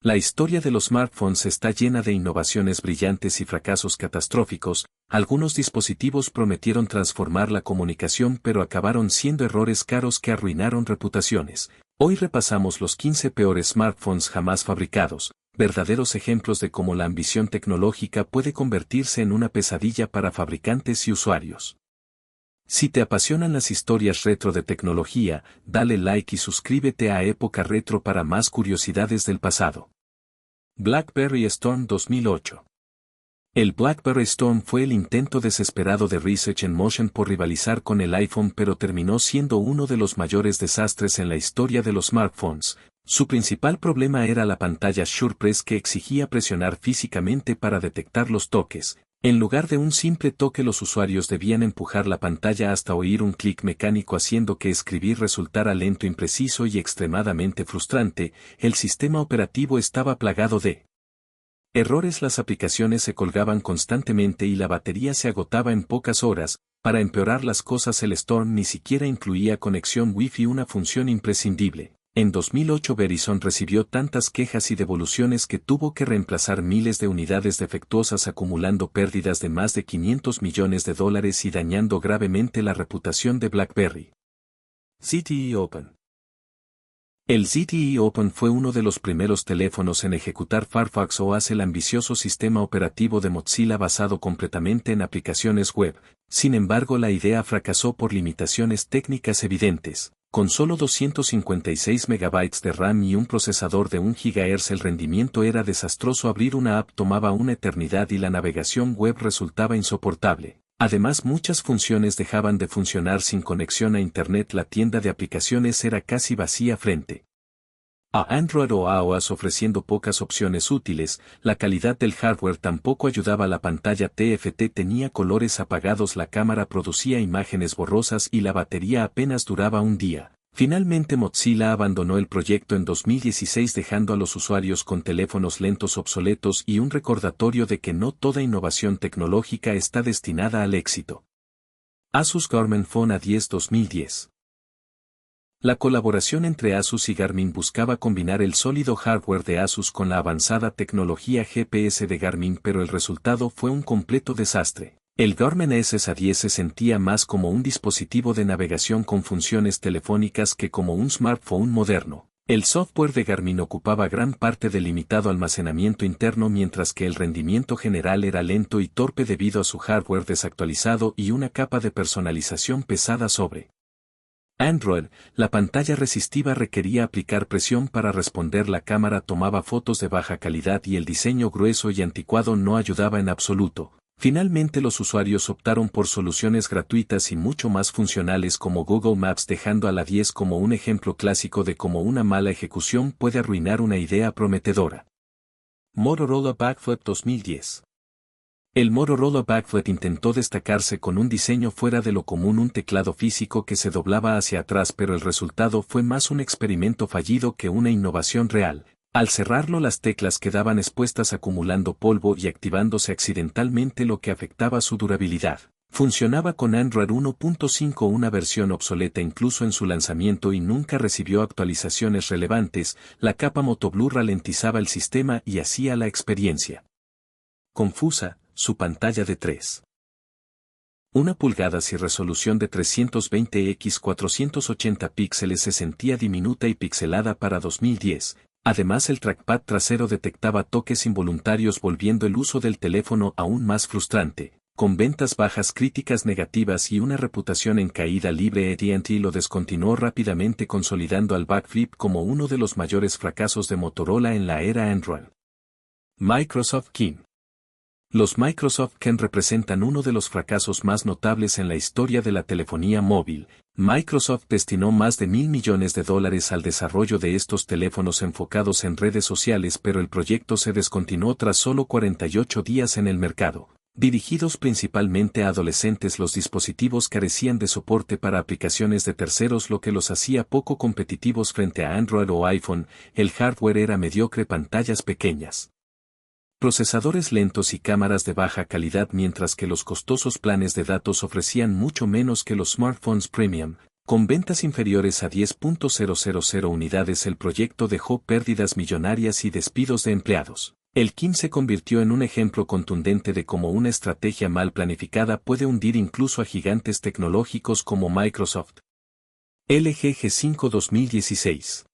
La historia de los smartphones está llena de innovaciones brillantes y fracasos catastróficos. Algunos dispositivos prometieron transformar la comunicación pero acabaron siendo errores caros que arruinaron reputaciones. Hoy repasamos los 15 peores smartphones jamás fabricados, verdaderos ejemplos de cómo la ambición tecnológica puede convertirse en una pesadilla para fabricantes y usuarios. Si te apasionan las historias retro de tecnología, dale like y suscríbete a Época Retro para más curiosidades del pasado. BlackBerry Storm 2008. El BlackBerry Storm fue el intento desesperado de Research in Motion por rivalizar con el iPhone, pero terminó siendo uno de los mayores desastres en la historia de los smartphones. Su principal problema era la pantalla SurePress que exigía presionar físicamente para detectar los toques. En lugar de un simple toque, los usuarios debían empujar la pantalla hasta oír un clic mecánico, haciendo que escribir resultara lento, impreciso y extremadamente frustrante. El sistema operativo estaba plagado de errores, las aplicaciones se colgaban constantemente y la batería se agotaba en pocas horas. Para empeorar las cosas, el Storm ni siquiera incluía conexión Wi-Fi, una función imprescindible. En 2008 Verizon recibió tantas quejas y devoluciones que tuvo que reemplazar miles de unidades defectuosas, acumulando pérdidas de más de $500 millones y dañando gravemente la reputación de BlackBerry. ZTE Open. El ZTE Open fue uno de los primeros teléfonos en ejecutar Firefox OS, el ambicioso sistema operativo de Mozilla basado completamente en aplicaciones web. Sin embargo, la idea fracasó por limitaciones técnicas evidentes. Con solo 256 MB de RAM y un procesador de 1 GHz, el rendimiento era desastroso. Abrir una app tomaba una eternidad y la navegación web resultaba insoportable. Además, muchas funciones dejaban de funcionar sin conexión a Internet. La tienda de aplicaciones era casi vacía frente a Android o iOS, ofreciendo pocas opciones útiles. La calidad del hardware tampoco ayudaba. La pantalla TFT tenía colores apagados, la cámara producía imágenes borrosas y la batería apenas duraba un día. Finalmente Mozilla abandonó el proyecto en 2016, dejando a los usuarios con teléfonos lentos, obsoletos y un recordatorio de que no toda innovación tecnológica está destinada al éxito. Asus Garmin Phone A10 2010. La colaboración entre Asus y Garmin buscaba combinar el sólido hardware de Asus con la avanzada tecnología GPS de Garmin, pero el resultado fue un completo desastre. El Garmin A10 se sentía más como un dispositivo de navegación con funciones telefónicas que como un smartphone moderno. El software de Garmin ocupaba gran parte del limitado almacenamiento interno, mientras que el rendimiento general era lento y torpe debido a su hardware desactualizado y una capa de personalización pesada sobre Android. La pantalla resistiva requería aplicar presión para responder, la cámara tomaba fotos de baja calidad y el diseño grueso y anticuado no ayudaba en absoluto. Finalmente los usuarios optaron por soluciones gratuitas y mucho más funcionales como Google Maps, dejando a la A10 como un ejemplo clásico de cómo una mala ejecución puede arruinar una idea prometedora. Motorola Backflip 2010. El Motorola Backflip intentó destacarse con un diseño fuera de lo común, un teclado físico que se doblaba hacia atrás, pero el resultado fue más un experimento fallido que una innovación real. Al cerrarlo, las teclas quedaban expuestas, acumulando polvo y activándose accidentalmente, lo que afectaba su durabilidad. Funcionaba con Android 1.5, una versión obsoleta incluso en su lanzamiento, y nunca recibió actualizaciones relevantes. La capa MotoBlur ralentizaba el sistema y hacía la experiencia confusa. Su pantalla de 3,1 pulgadas y resolución de 320 x 480 píxeles se sentía diminuta y pixelada para 2010. Además, el trackpad trasero detectaba toques involuntarios, volviendo el uso del teléfono aún más frustrante. Con ventas bajas, críticas negativas y una reputación en caída libre, AT&T lo descontinuó rápidamente, consolidando al Backflip como uno de los mayores fracasos de Motorola en la era Android. Microsoft Kin. Los Microsoft Kin representan uno de los fracasos más notables en la historia de la telefonía móvil. Microsoft destinó más de $1.000 millones al desarrollo de estos teléfonos enfocados en redes sociales, pero el proyecto se descontinuó tras solo 48 días en el mercado. Dirigidos principalmente a adolescentes, los dispositivos carecían de soporte para aplicaciones de terceros, lo que los hacía poco competitivos frente a Android o iPhone. El hardware era mediocre, pantallas pequeñas, procesadores lentos y cámaras de baja calidad, mientras que los costosos planes de datos ofrecían mucho menos que los smartphones premium. Con ventas inferiores a 10.000 unidades, el proyecto dejó pérdidas millonarias y despidos de empleados. El Kim se convirtió en un ejemplo contundente de cómo una estrategia mal planificada puede hundir incluso a gigantes tecnológicos como Microsoft. LG G5 2016.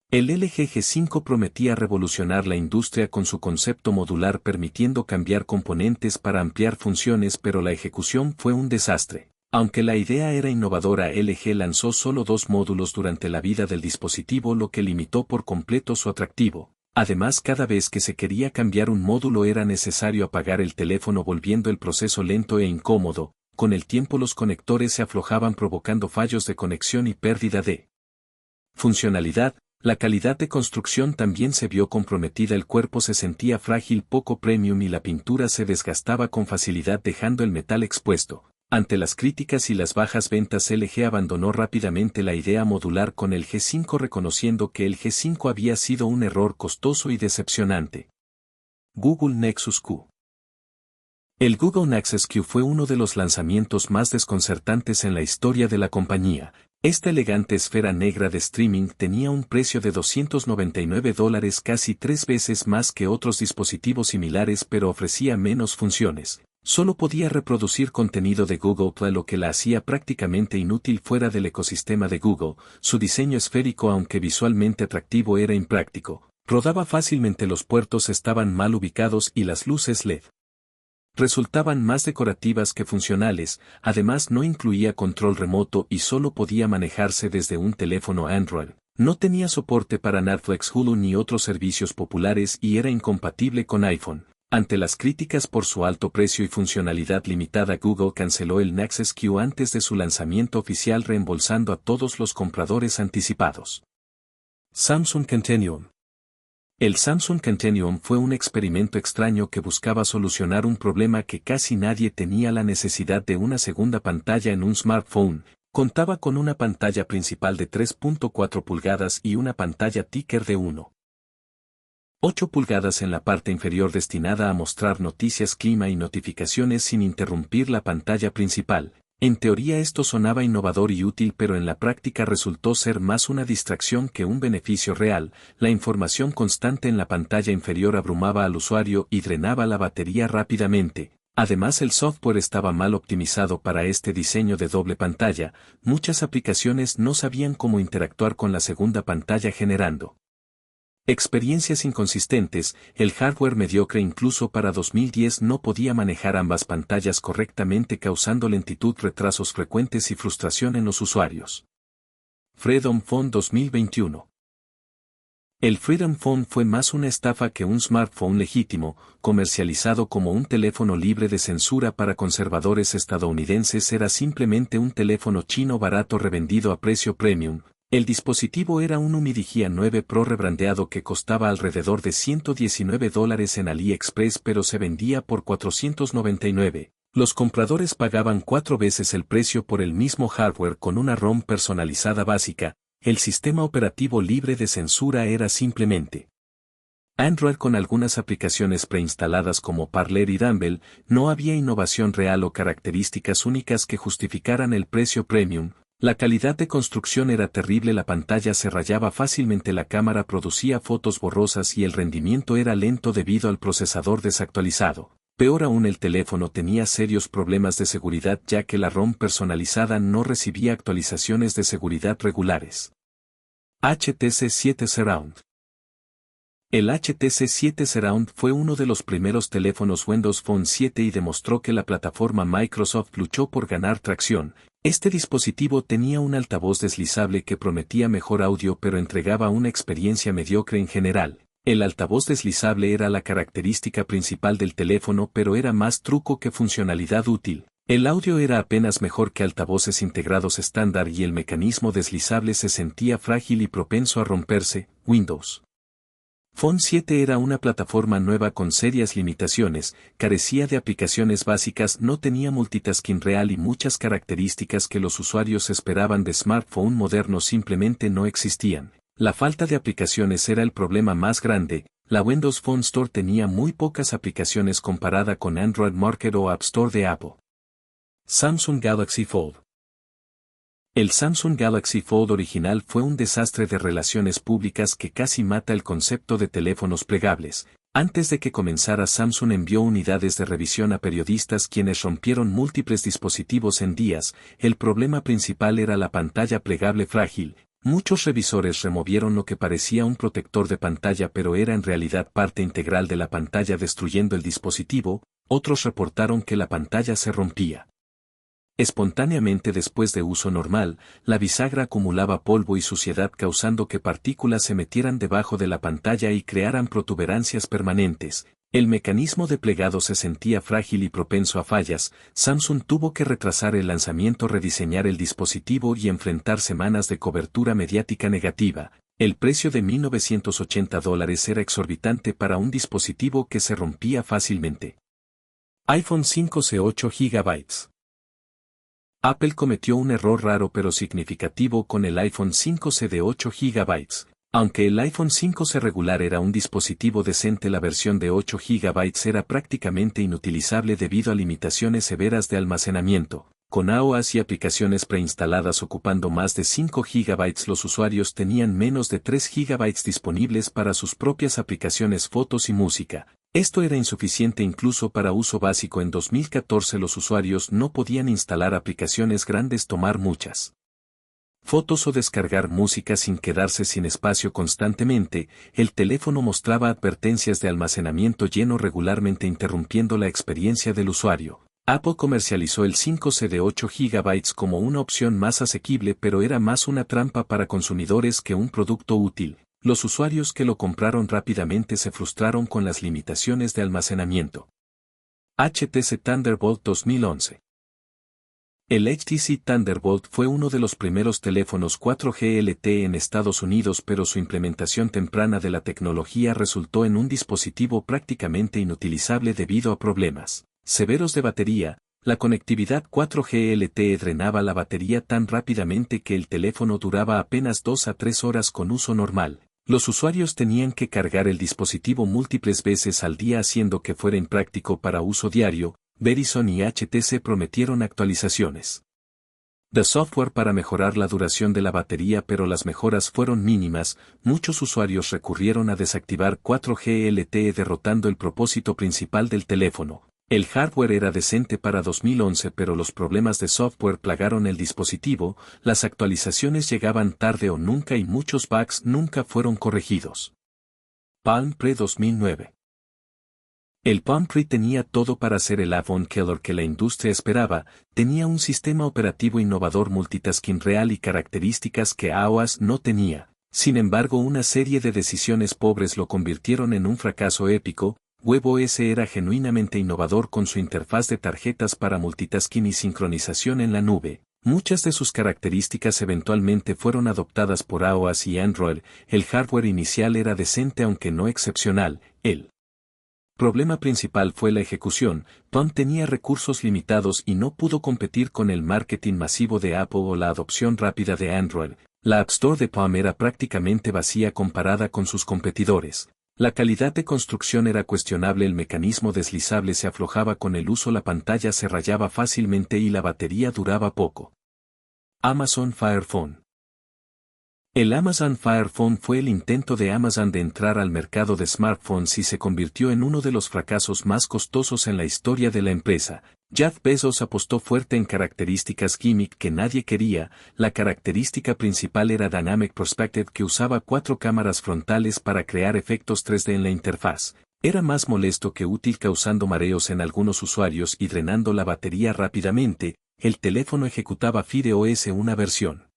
El LG G5 prometía revolucionar la industria con su concepto modular, permitiendo cambiar componentes para ampliar funciones, pero la ejecución fue un desastre. Aunque la idea era innovadora, LG lanzó solo 2 módulos durante la vida del dispositivo, lo que limitó por completo su atractivo. Además, cada vez que se quería cambiar un módulo era necesario apagar el teléfono, volviendo el proceso lento e incómodo. Con el tiempo los conectores se aflojaban, provocando fallos de conexión y pérdida de funcionalidad. La calidad de construcción también se vio comprometida, el cuerpo se sentía frágil, poco premium, y la pintura se desgastaba con facilidad, dejando el metal expuesto. Ante las críticas y las bajas ventas, LG abandonó rápidamente la idea modular con el G5, reconociendo que el G5 había sido un error costoso y decepcionante. Google Nexus Q. El Google Nexus Q fue uno de los lanzamientos más desconcertantes en la historia de la compañía. Esta elegante esfera negra de streaming tenía un precio de $299, casi 3 veces más que otros dispositivos similares, pero ofrecía menos funciones. Solo podía reproducir contenido de Google Play, lo que la hacía prácticamente inútil fuera del ecosistema de Google. Su diseño esférico, aunque visualmente atractivo, era impráctico. Rodaba fácilmente, los puertos estaban mal ubicados y las luces LED resultaban más decorativas que funcionales. Además, no incluía control remoto y solo podía manejarse desde un teléfono Android. No tenía soporte para Netflix, Hulu ni otros servicios populares y era incompatible con iPhone. Ante las críticas por su alto precio y funcionalidad limitada, Google canceló el Nexus Q antes de su lanzamiento oficial, reembolsando a todos los compradores anticipados. Samsung Continuum. El Samsung Continuum fue un experimento extraño que buscaba solucionar un problema que casi nadie tenía: la necesidad de una segunda pantalla en un smartphone. Contaba con una pantalla principal de 3.4 pulgadas y una pantalla ticker de 1.8 pulgadas en la parte inferior, destinada a mostrar noticias, clima y notificaciones sin interrumpir la pantalla principal. En teoría esto sonaba innovador y útil, pero en la práctica resultó ser más una distracción que un beneficio real. La información constante en la pantalla inferior abrumaba al usuario y drenaba la batería rápidamente. Además, el software estaba mal optimizado para este diseño de doble pantalla. Muchas aplicaciones no sabían cómo interactuar con la segunda pantalla, generando experiencias inconsistentes. El hardware mediocre, incluso para 2010, no podía manejar ambas pantallas correctamente, causando lentitud, retrasos frecuentes y frustración en los usuarios. Freedom Phone 2021. El Freedom Phone fue más una estafa que un smartphone legítimo. Comercializado como un teléfono libre de censura para conservadores estadounidenses, era simplemente un teléfono chino barato revendido a precio premium. El dispositivo era un Humidigia 9 Pro rebrandeado que costaba alrededor de $119 en AliExpress, pero se vendía por $499. Los compradores pagaban 4 veces el precio por el mismo hardware con una ROM personalizada básica. El sistema operativo libre de censura era simplemente Android con algunas aplicaciones preinstaladas como Parler y Dumble. No había innovación real o características únicas que justificaran el precio premium. La calidad de construcción era terrible, la pantalla se rayaba fácilmente, la cámara producía fotos borrosas y el rendimiento era lento debido al procesador desactualizado. Peor aún, el teléfono tenía serios problemas de seguridad, ya que la ROM personalizada no recibía actualizaciones de seguridad regulares. HTC 7 Surround. El HTC 7 Surround fue uno de los primeros teléfonos Windows Phone 7 y demostró que la plataforma Microsoft luchó por ganar tracción. Este dispositivo tenía un altavoz deslizable que prometía mejor audio, pero entregaba una experiencia mediocre en general. El altavoz deslizable era la característica principal del teléfono, pero era más truco que funcionalidad útil. El audio era apenas mejor que altavoces integrados estándar y el mecanismo deslizable se sentía frágil y propenso a romperse. Windows Phone 7 era una plataforma nueva con serias limitaciones, carecía de aplicaciones básicas, no tenía multitasking real y muchas características que los usuarios esperaban de smartphone modernos simplemente no existían. La falta de aplicaciones era el problema más grande. La Windows Phone Store tenía muy pocas aplicaciones comparada con Android Market o App Store de Apple. Samsung Galaxy Fold. El Samsung Galaxy Fold original fue un desastre de relaciones públicas que casi mata el concepto de teléfonos plegables. Antes de que comenzara, Samsung envió unidades de revisión a periodistas quienes rompieron múltiples dispositivos en días. El problema principal era la pantalla plegable frágil. Muchos revisores removieron lo que parecía un protector de pantalla pero era en realidad parte integral de la pantalla destruyendo el dispositivo. Otros reportaron que la pantalla se rompía espontáneamente después de uso normal. La bisagra acumulaba polvo y suciedad causando que partículas se metieran debajo de la pantalla y crearan protuberancias permanentes. El mecanismo de plegado se sentía frágil y propenso a fallas. Samsung tuvo que retrasar el lanzamiento, rediseñar el dispositivo y enfrentar semanas de cobertura mediática negativa. El precio de $1980 era exorbitante para un dispositivo que se rompía fácilmente. iPhone 5C 8 GB. Apple cometió un error raro pero significativo con el iPhone 5C de 8 GB. Aunque el iPhone 5C regular era un dispositivo decente, la versión de 8 GB era prácticamente inutilizable debido a limitaciones severas de almacenamiento. Con iOS y aplicaciones preinstaladas ocupando más de 5 GB, los usuarios tenían menos de 3 GB disponibles para sus propias aplicaciones, fotos y música. Esto era insuficiente incluso para uso básico. En 2014 los usuarios no podían instalar aplicaciones grandes, tomar muchas fotos o descargar música sin quedarse sin espacio constantemente. El teléfono mostraba advertencias de almacenamiento lleno regularmente, interrumpiendo la experiencia del usuario. Apple comercializó el 5C de 8 GB como una opción más asequible, pero era más una trampa para consumidores que un producto útil. Los usuarios que lo compraron rápidamente se frustraron con las limitaciones de almacenamiento. HTC Thunderbolt 2011. El HTC Thunderbolt fue uno de los primeros teléfonos 4G LTE en Estados Unidos, pero su implementación temprana de la tecnología resultó en un dispositivo prácticamente inutilizable debido a problemas severos de batería. La conectividad 4G LTE drenaba la batería tan rápidamente que el teléfono duraba apenas 2 a 3 horas con uso normal. Los usuarios tenían que cargar el dispositivo múltiples veces al día, haciendo que fuera impráctico para uso diario. Verizon y HTC prometieron actualizaciones de software para mejorar la duración de la batería, pero las mejoras fueron mínimas. Muchos usuarios recurrieron a desactivar 4G LTE, derrotando el propósito principal del teléfono. El hardware era decente para 2011, pero los problemas de software plagaron el dispositivo. Las actualizaciones llegaban tarde o nunca y muchos bugs nunca fueron corregidos. Palm Pre 2009. El Palm Pre tenía todo para ser el iPhone killer que la industria esperaba. Tenía un sistema operativo innovador, multitasking real y características que iOS no tenía. Sin embargo, una serie de decisiones pobres lo convirtieron en un fracaso épico. WebOS era genuinamente innovador con su interfaz de tarjetas para multitasking y sincronización en la nube. Muchas de sus características eventualmente fueron adoptadas por iOS y Android. El hardware inicial era decente aunque no excepcional. El problema principal fue la ejecución. Palm tenía recursos limitados y no pudo competir con el marketing masivo de Apple o la adopción rápida de Android. La App Store de Palm era prácticamente vacía comparada con sus competidores. La calidad de construcción era cuestionable, el mecanismo deslizable se aflojaba con el uso, la pantalla se rayaba fácilmente y la batería duraba poco. Amazon Fire Phone. El Amazon Fire Phone fue el intento de Amazon de entrar al mercado de smartphones y se convirtió en uno de los fracasos más costosos en la historia de la empresa. Jeff Bezos apostó fuerte en características gimmick que nadie quería. La característica principal era Dynamic Perspective, que usaba 4 cámaras frontales para crear efectos 3D en la interfaz. Era más molesto que útil, causando mareos en algunos usuarios y drenando la batería rápidamente. El teléfono ejecutaba Fire OS, una versión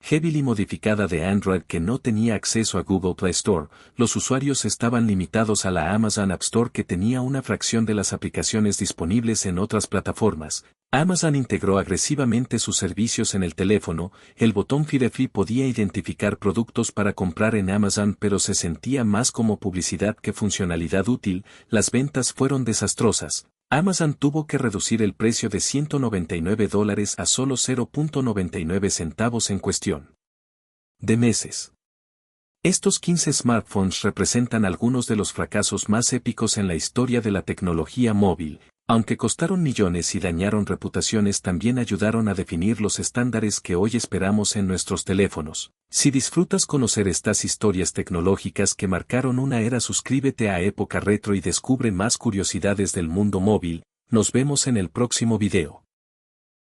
heavily modificada de Android que no tenía acceso a Google Play Store. Los usuarios estaban limitados a la Amazon App Store, que tenía una fracción de las aplicaciones disponibles en otras plataformas. Amazon integró agresivamente sus servicios en el teléfono. El botón Fire Free podía identificar productos para comprar en Amazon, pero se sentía más como publicidad que funcionalidad útil. Las ventas fueron desastrosas. Amazon tuvo que reducir el precio de $199 a solo 0.99 centavos en cuestión de meses. Estos 15 smartphones representan algunos de los fracasos más épicos en la historia de la tecnología móvil. Aunque costaron millones y dañaron reputaciones, también ayudaron a definir los estándares que hoy esperamos en nuestros teléfonos. Si disfrutas conocer estas historias tecnológicas que marcaron una era, suscríbete a Época Retro y descubre más curiosidades del mundo móvil. Nos vemos en el próximo video.